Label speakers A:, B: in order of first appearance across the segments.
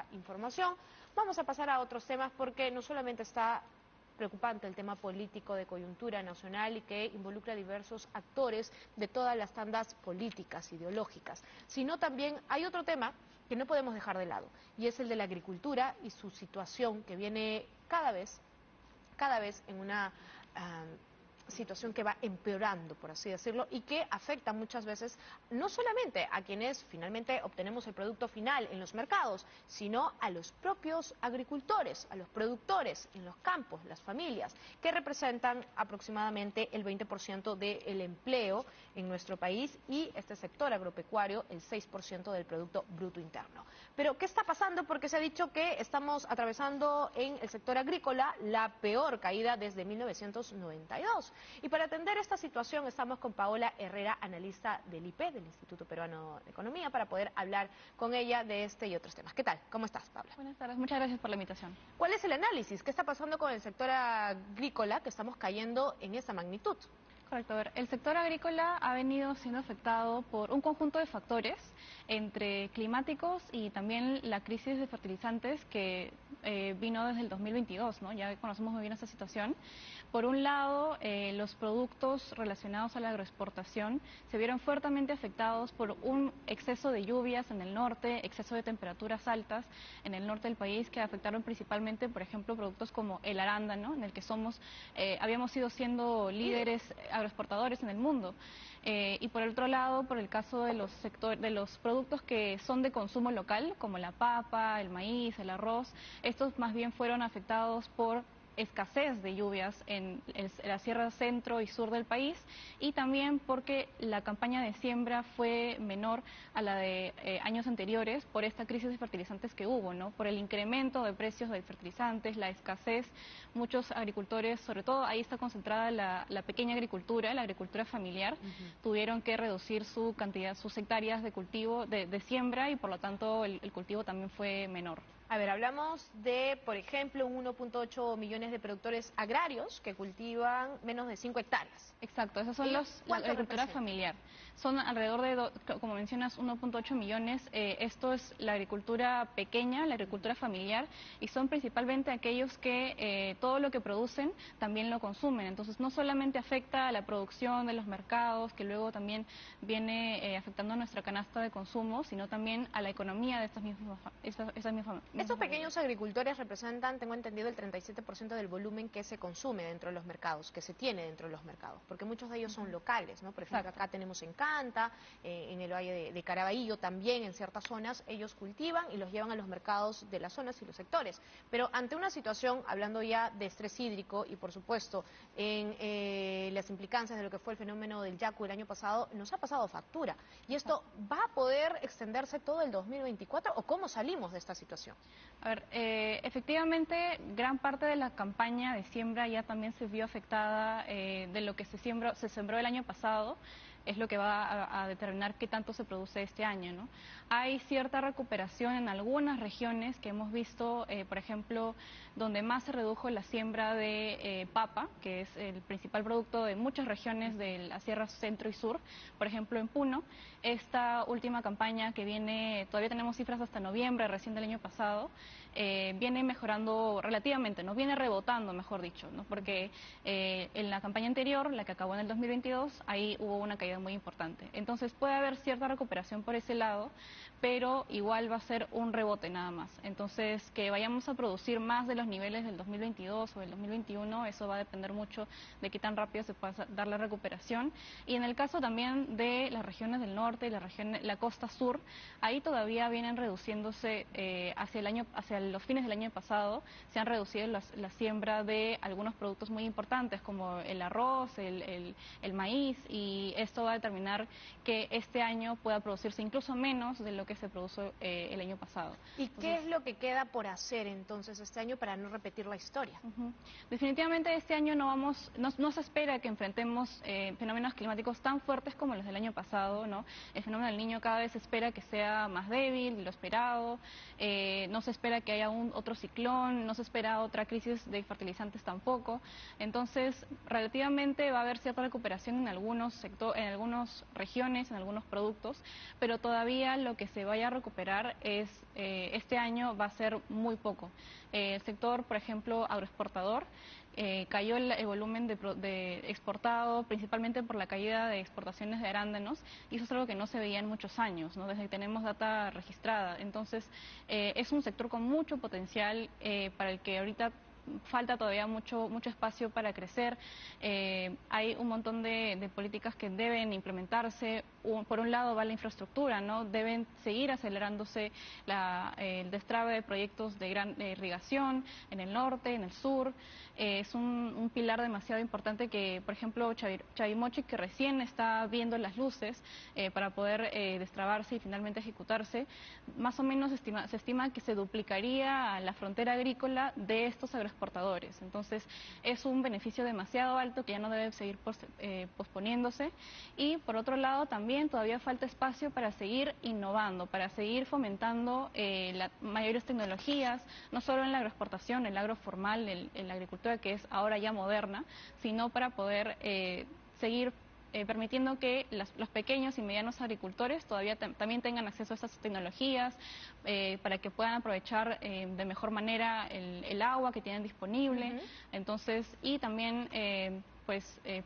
A: esta información. Vamos a pasar a otros temas porque no solamente está preocupante el tema político de coyuntura nacional y que involucra a diversos actores de todas las tandas políticas, ideológicas, sino también hay otro tema que no podemos dejar de lado, y es el de la agricultura y su situación que viene cada vez en una situación que va empeorando, por así decirlo, y que afecta muchas veces no solamente a quienes finalmente obtenemos el producto final en los mercados, sino a los propios agricultores, a los productores en los campos, las familias, que representan aproximadamente el 20% del empleo en nuestro país y este sector agropecuario el 6% del Producto Bruto Interno. Pero, ¿qué está pasando? Porque se ha dicho que estamos atravesando en el sector agrícola la peor caída desde 1992. Y para atender esta situación estamos con Paola Herrera, analista del IP, del Instituto Peruano de Economía, para poder hablar con ella de este y otros temas. ¿Qué tal? ¿Cómo estás, Paola?
B: Buenas tardes, muchas gracias por la invitación.
A: ¿Cuál es el análisis? ¿Qué está pasando con el sector agrícola que estamos cayendo en esa magnitud?
B: Correcto, a ver, el sector agrícola ha venido siendo afectado por un conjunto de factores entre climáticos y también la crisis de fertilizantes que vino desde el 2022, ¿no? Ya conocemos muy bien esta situación. Por un lado, los productos relacionados a la agroexportación se vieron fuertemente afectados por un exceso de lluvias en el norte, exceso de temperaturas altas en el norte del país que afectaron principalmente, por ejemplo, productos como el arándano, en el que habíamos ido siendo líderes agroexportadores en el mundo. Y por el otro lado, por el caso de los productos que son de consumo local, como la papa, el maíz, el arroz, estos más bien fueron afectados por escasez de lluvias en la sierra centro y sur del país, y también porque la campaña de siembra fue menor a la de años anteriores por esta crisis de fertilizantes que hubo, ¿no? Por el incremento de precios de fertilizantes, la escasez, muchos agricultores, sobre todo ahí está concentrada la pequeña agricultura, la agricultura familiar, tuvieron que reducir su cantidad, sus hectáreas de cultivo, de siembra, y por lo tanto el cultivo también fue menor.
A: A ver, hablamos de, por ejemplo, 1.8 millones de productores agrarios que cultivan menos de 5 hectáreas.
B: Exacto, esos son la agricultura familiar. Son alrededor de, como mencionas, 1.8 millones. Esto es la agricultura pequeña, la agricultura familiar, y son principalmente aquellos que todo lo que producen también lo consumen. Entonces, no solamente afecta a la producción de los mercados, que luego también viene afectando a nuestra canasta de consumo, sino también a la economía de estas mismas familias.
A: Estos pequeños agricultores representan, tengo entendido, el 37% del volumen que se consume dentro de los mercados, que se tiene dentro de los mercados, porque muchos de ellos son locales, ¿no? Por ejemplo, acá tenemos en Canta, en el Valle de Caraballo también, en ciertas zonas, ellos cultivan y los llevan a los mercados de las zonas y los sectores. Pero ante una situación, hablando ya de estrés hídrico y, por supuesto, en las implicancias de lo que fue el fenómeno del Yaku el año pasado, nos ha pasado factura. ¿Y esto va a poder extenderse todo el 2024 o cómo salimos de esta situación?
B: A ver, efectivamente, gran parte de la campaña de siembra ya también se vio afectada de lo que se sembró el año pasado. Es lo que va a determinar qué tanto se produce este año, ¿no? Hay cierta recuperación en algunas regiones que hemos visto, por ejemplo, donde más se redujo la siembra de papa, que es el principal producto de muchas regiones de la Sierra Centro y Sur, por ejemplo en Puno. Esta última campaña que viene, todavía tenemos cifras hasta noviembre, recién del año pasado, viene mejorando relativamente, ¿no? Viene rebotando, mejor dicho, ¿no? Porque en la campaña anterior, la que acabó en el 2022, ahí hubo una caída muy importante. Entonces puede haber cierta recuperación por ese lado, pero igual va a ser un rebote nada más. Entonces, que vayamos a producir más de los niveles del 2022 o del 2021, eso va a depender mucho de qué tan rápido se pueda dar la recuperación. Y en el caso también de las regiones del norte y la costa sur, ahí todavía vienen reduciéndose hacia los fines del año pasado, se han reducido la siembra de algunos productos muy importantes como el arroz, el maíz, y esto va a determinar que este año pueda producirse incluso menos de lo que se produjo el año pasado.
A: ¿Y qué es lo que queda por hacer entonces este año para no repetir la historia?
B: Definitivamente este año no se espera que enfrentemos fenómenos climáticos tan fuertes como los del año pasado, ¿no? El fenómeno del Niño cada vez se espera que sea más débil de lo esperado, no se espera que haya otro ciclón, no se espera otra crisis de fertilizantes tampoco. Entonces, relativamente va a haber cierta recuperación en algunos sectores, en algunas regiones, en algunos productos, pero todavía lo que se vaya a recuperar es, este año va a ser muy poco. El sector, por ejemplo, agroexportador, cayó el volumen de exportado principalmente por la caída de exportaciones de arándanos, y eso es algo que no se veía en muchos años, ¿no? Desde que tenemos data registrada. Entonces, es un sector con mucho potencial para el que ahorita falta todavía mucho espacio para crecer. Hay un montón de políticas que deben implementarse. Por un lado va la infraestructura, ¿no? Deben seguir acelerándose el destrabe de proyectos de gran irrigación en el norte, en el sur. Es un pilar demasiado importante que, por ejemplo, Chavimochic, que recién está viendo las luces para poder destrabarse y finalmente ejecutarse, más o menos se estima que se duplicaría la frontera agrícola de estos agroexportadores. Entonces, es un beneficio demasiado alto que ya no debe seguir posponiéndose. Y, por otro lado, también todavía falta espacio para seguir innovando, para seguir fomentando las mayores tecnologías, no solo en la agroexportación, el agro formal, en la agricultura que es ahora ya moderna, sino para poder seguir permitiendo que los pequeños y medianos agricultores todavía también tengan acceso a estas tecnologías, para que puedan aprovechar de mejor manera el agua que tienen disponible. Entonces, y también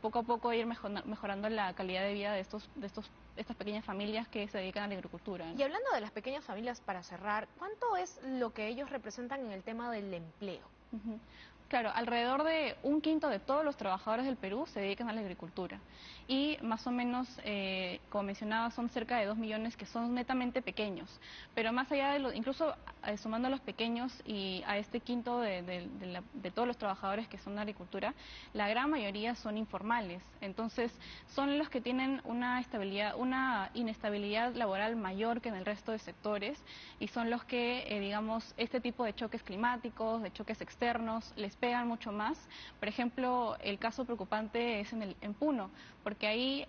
B: poco a poco ir mejorando la calidad de vida de estas pequeñas familias que se dedican a la agricultura, ¿no?
A: Y hablando de las pequeñas familias, para cerrar, ¿cuánto es lo que ellos representan en el tema del empleo?
B: Claro, alrededor de 1/5 de todos los trabajadores del Perú se dedican a la agricultura, y más o menos, como mencionaba, son cerca de 2 millones que son netamente pequeños, pero más allá de incluso sumando a los pequeños y a este quinto de todos los trabajadores que son de agricultura, la gran mayoría son informales. Entonces, son los que tienen una inestabilidad laboral mayor que en el resto de sectores, y son los que, digamos, este tipo de choques climáticos, de choques externos, les pegan mucho más. Por ejemplo, el caso preocupante es en Puno, porque ahí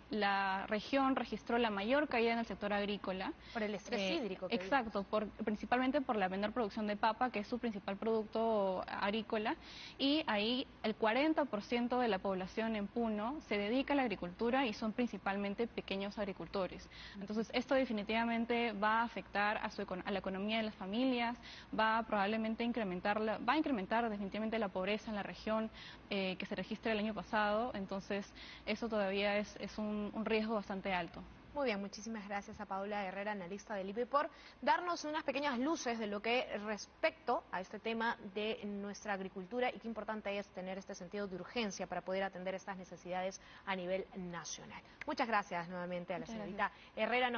B: la región registró la mayor caída en el sector agrícola.
A: Por el estrés hídrico.
B: Exacto, principalmente por la menor producción de papa, que es su principal producto agrícola, y ahí el 40% de la población en Puno se dedica a la agricultura y son principalmente pequeños agricultores. Entonces, esto definitivamente va a afectar a la economía de las familias, va a incrementar definitivamente la pobreza en la región que se registra el año pasado. Entonces, eso todavía es un riesgo bastante alto.
A: Muy bien, muchísimas gracias a Paula Herrera, analista del IPE, por darnos unas pequeñas luces de lo que respecto a este tema de nuestra agricultura y qué importante es tener este sentido de urgencia para poder atender estas necesidades a nivel nacional. Muchas gracias nuevamente a la señorita Herrera.